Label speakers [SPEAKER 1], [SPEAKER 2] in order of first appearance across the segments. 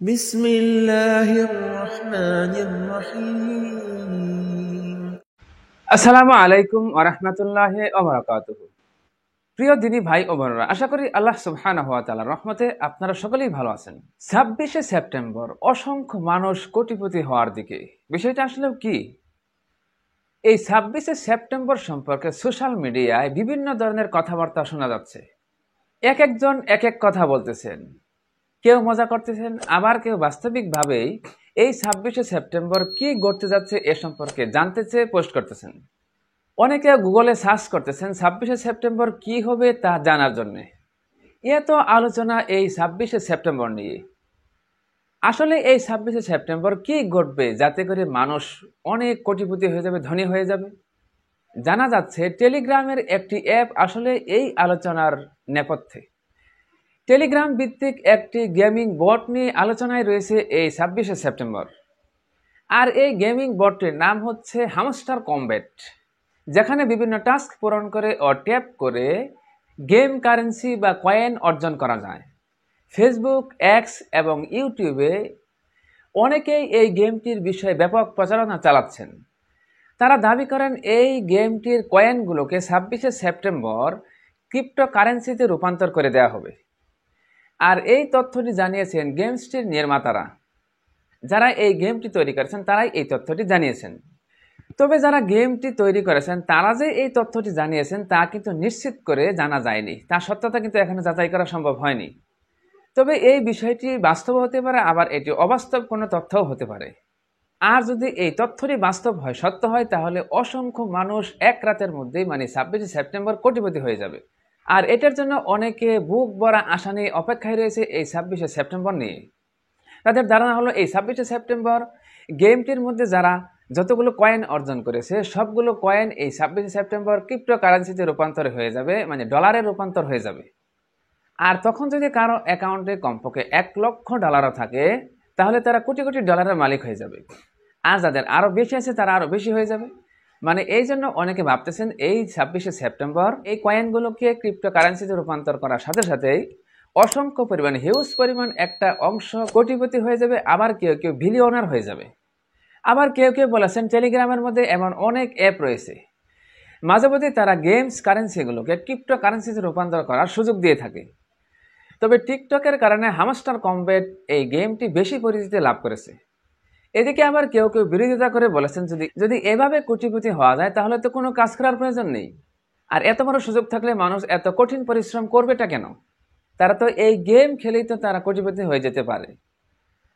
[SPEAKER 1] بسم الله الرحمن الرحيم
[SPEAKER 2] আসসালামু আলাইকুম ওয়া রাহমাতুল্লাহি ওয়া বারাকাতুহু। প্রিয় দিনী ভাই ও বোনেরা, আশা করি আল্লাহ সুবহানাহু ওয়া তাআলার রহমতে আপনারা সকলেই ভালো আছেন। 26শে সেপ্টেম্বর অসংখ্য মানুষ কোটিপতি হওয়ার দিকে। বিষয়টা আসলে কি? এই 26শে সেপ্টেম্বর সম্পর্কে সোশ্যাল মিডিয়ায় বিভিন্ন ধরনের কথাবার্তা শোনা যাচ্ছে। এক একজন এক এক কথা বলতেছেন। কেউ মজা করতেছেন, আবার কেউ বাস্তবিকভাবেই এই 26শে সেপ্টেম্বর কি ঘটতে যাচ্ছে এ সম্পর্কে জানতে চেয়ে পোস্ট করতেছেন। অনেকে গুগলে সার্চ করতেছেন 26শে সেপ্টেম্বর কি হবে তা জানার জন্য। এত আলোচনা এই 26শে সেপ্টেম্বর নিয়ে। আসলে এই 26শে সেপ্টেম্বর কি ঘটবে যাতে করে মানুষ অনেক কোটিপতি হয়ে যাবে, ধনী হয়ে যাবে? জানা যাচ্ছে টেলিগ্রামের একটি অ্যাপ আসলে এই আলোচনার নেপথ্যে। টেলিগ্রাম ভিত্তিক একটি গেমিং বট নিয়ে আলোচনায় রয়েছে এই 26শে সেপ্টেম্বর। আর এই গেমিং বটটির নাম হচ্ছে হ্যামস্টার কমব্যাট, যেখানে বিভিন্ন টাস্ক পূরণ করে ও ট্যাপ করে গেম কারেন্সি বা কয়েন অর্জন করা যায়। ফেসবুক, এক্স এবং ইউটিউবে অনেকেই এই গেমটির বিষয়ে ব্যাপক প্রচারণা চালাচ্ছেন। তারা দাবি করেন এই গেমটির কয়েনগুলোকে 26শে সেপ্টেম্বর ক্রিপ্টো কারেন্সিতে রূপান্তর করে দেওয়া হবে। আর এই তথ্যটি জানিয়েছেন গেমসটির নির্মাতারা। যারা এই গেমটি তৈরি করেছেন তারাই এই তথ্যটি জানিয়েছেন। তবে যারা গেমটি তৈরি করেছেন তারা যে এই তথ্যটি জানিয়েছেন তা কিন্তু নিশ্চিত করে জানা যায়নি, তার সত্যতা কিন্তু এখনো যাচাই করা সম্ভব হয়নি। তবে এই বিষয়টি বাস্তব হতে পারে, আবার এটি অবাস্তব কোনো তথ্যও হতে পারে। আর যদি এই তথ্যটি বাস্তব হয়, সত্য হয়, তাহলে অসংখ্য মানুষ এক রাতের মধ্যেই মানে 26শে সেপ্টেম্বর কোটিপতি হয়ে যাবে। আর এটার জন্য অনেকে বুক ভরা আশা নিয়ে অপেক্ষায় রয়েছে এই 26শে সেপ্টেম্বর নিয়ে। তাদের ধারণা হলো এই 26শে সেপ্টেম্বর গেমটির মধ্যে যারা যতগুলো কয়েন অর্জন করেছে সবগুলো কয়েন এই 26শে সেপ্টেম্বর ক্রিপ্টো কারেন্সিতে রূপান্তর হয়ে যাবে, মানে ডলারে রূপান্তর হয়ে যাবে। আর তখন যদি কারো অ্যাকাউন্টে কমপক্ষে $1,00,000 থাকে তাহলে তারা কোটি কোটি ডলারের মালিক হয়ে যাবে। আর যাদের আরও বেশি আছে তারা আরও বেশি হয়ে যাবে। মানে এই জন্য অনেকে ভাবতেছেন এই 26শে সেপ্টেম্বর এই কয়েনগুলোকে ক্রিপ্টো কারেন্সিতে রূপান্তর করার সাথে সাথেই অসংখ্য পরিমাণ, হিউজ পরিমাণ একটা অংশ কোটিপতি হয়ে যাবে, আবার কেউ কেউ বিলিয়নার হয়ে যাবে। আবার কেউ কেউ বলেছেন টেলিগ্রামের মধ্যে এমন অনেক অ্যাপ রয়েছে, মাঝে মধ্যে তারা গেমস কারেন্সিগুলোকে ক্রিপ্টো কারেন্সিতে রূপান্তর করার সুযোগ দিয়ে থাকে। তবে টিকটকের কারণে হ্যামস্টার কমব্যাট এই গেমটি বেশি পরিচিতি লাভ করেছে। এদিকে আবার কেউ কেউ বিরোধিতা করে বলেছেন যদি এভাবে কোটিপতি হওয়া যায় তাহলে তো কোনো কাজ করার প্রয়োজন নেই। আর এত বড় সুযোগ থাকলে মানুষ এত কঠিন পরিশ্রম করবেটা কেন? তারা তো এই গেম খেলেই তো তারা কোটিপতি হয়ে যেতে পারে।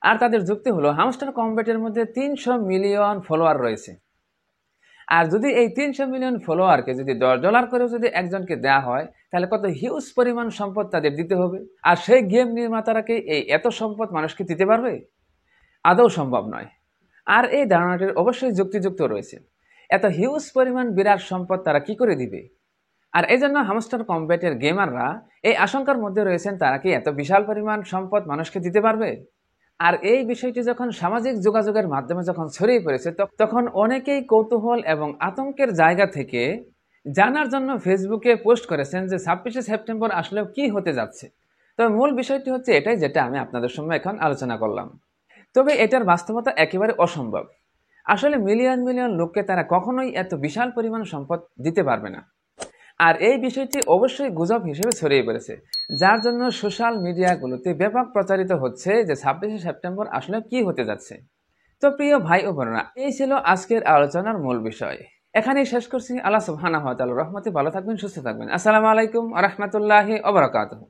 [SPEAKER 2] আর তাদের যুক্তি হলো হ্যামস্টার কমব্যাটের মধ্যে 300 মিলিয়ন ফলোয়ার রয়েছে। আর যদি এই 300 মিলিয়ন ফলোয়ারকে যদি $10 করেও যদি একজনকে দেওয়া হয় তাহলে কত হিউজ পরিমাণ সম্পদ তাদের দিতে হবে। আর সেই গেম নির্মাতারাকে এই এত সম্পদ মানুষকে দিতে পারবে? আদৌ সম্ভব নয়। আর এই ধারণাটির অবশ্যই যুক্তিযুক্ত রয়েছে। এত হিউজ পরিমাণ বিরাট সম্পদ তারা কি করে দিবে? আর এই জন্য হ্যামস্টার কমব্যাটের গেমাররা এই আশঙ্কার মধ্যে রয়েছেন তারা কি এত বিশাল পরিমাণ সম্পদ মানুষকে দিতে পারবে? আর এই বিষয়টি যখন সামাজিক যোগাযোগের মাধ্যমে যখন ছড়িয়ে পড়েছে তখন অনেকেই কৌতূহল এবং আতঙ্কের জায়গা থেকে জানার জন্য ফেসবুকে পোস্ট করেছেন যে 26শে সেপ্টেম্বর আসলে কি হতে যাচ্ছে। তবে মূল বিষয়টি হচ্ছে এটাই, যেটা আমি আপনাদের সঙ্গে এখন আলোচনা করলাম। তবে এটার বাস্তবতা একেবারে অসম্ভব। আসলে মিলিয়ন মিলিয়ন লোককে তারা কখনোই এত বিশাল পরিমাণ সম্পদ দিতে পারবে না। আর এই বিষয়টি অবশ্যই গুজব হিসেবে ছড়িয়ে পড়েছে, যার জন্য সোশ্যাল মিডিয়াগুলোতে ব্যাপক প্রচারিত হচ্ছে যে 26শে সেপ্টেম্বর আসলে কি হতে যাচ্ছে। তো প্রিয় ভাই ও বোনেরা, এই ছিল আজকের আলোচনার মূল বিষয়। এখানেই শেষ করছি। আল্লাহ সুবহানাহু ওয়া তাআলার রহমতে ভালো থাকবেন, সুস্থ থাকবেন। আসসালামু আলাইকুম ওয়া রাহমাতুল্লাহি ওয়া বারাকাতুহু।